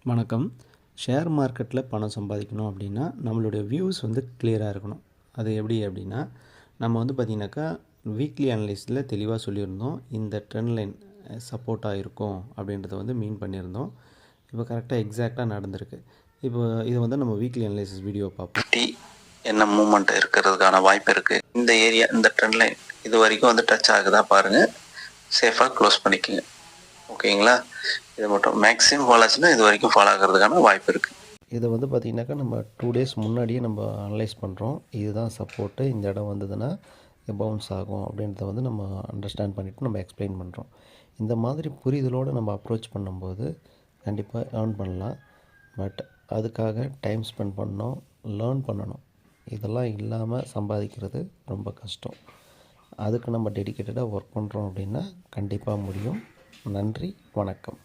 வணக்கம். ஷேர் மார்க்கெட்டில் பணம் சம்பாதிக்கணும் அப்படின்னா நம்மளுடைய வியூஸ் வந்து கிளியராக இருக்கணும். அது எப்படி அப்படின்னா நம்ம வந்து பார்த்திங்கனாக்கா வீக்லி அனலைஸில் தெளிவாக சொல்லியிருந்தோம். இந்த ட்ரெண்ட் லைன் சப்போர்ட்டாக இருக்கும் அப்படின்றத வந்து மீன் பண்ணியிருந்தோம். இப்போ கரெக்டாக எக்ஸாக்டாக நடந்திருக்கு. இப்போ இது வந்து நம்ம வீக்லி அனலைசிஸ் வீடியோ பார்ப்போம். என்ன மூமெண்ட் இருக்கிறதுக்கான வாய்ப்பு இருக்குது. இந்த ஏரியா இந்த ட்ரெண்ட் லைன் இது வரைக்கும் வந்து டச் ஆகுதா பாருங்கள், சேஃபாக க்ளோஸ் பண்ணிக்கோங்க. ஓகேங்களா? இது மட்டும் மேக்ஸிமம் ஃபாலோ ஆச்சுன்னா இது வரைக்கும் ஃபாலோ ஆகிறதுக்கான வாய்ப்பு இருக்குது. இதை வந்து பார்த்திங்கனாக்கா நம்ம 2 days முன்னாடியே நம்ம அனலைஸ் பண்ணுறோம். இதுதான் சப்போர்ட்டு, இந்த இடம் வந்ததுன்னா பவுன்ஸ் ஆகும் அப்படின்றத வந்து நம்ம அண்டர்ஸ்டாண்ட் பண்ணிவிட்டு நம்ம எக்ஸ்பிளைன் பண்ணுறோம். இந்த மாதிரி புரிதலோடு நம்ம அப்ரோச் பண்ணும்போது கண்டிப்பாக ஏர்ன் பண்ணலாம். பட் அதுக்காக டைம் ஸ்பெண்ட் பண்ணணும், லேர்ன் பண்ணணும். இதெல்லாம் இல்லாமல் சம்பாதிக்கிறது ரொம்ப கஷ்டம். அதுக்கு நம்ம டெடிக்கேட்டடாக ஒர்க் பண்ணுறோம் அப்படின்னா கண்டிப்பாக முடியும். நன்றி, வணக்கம்.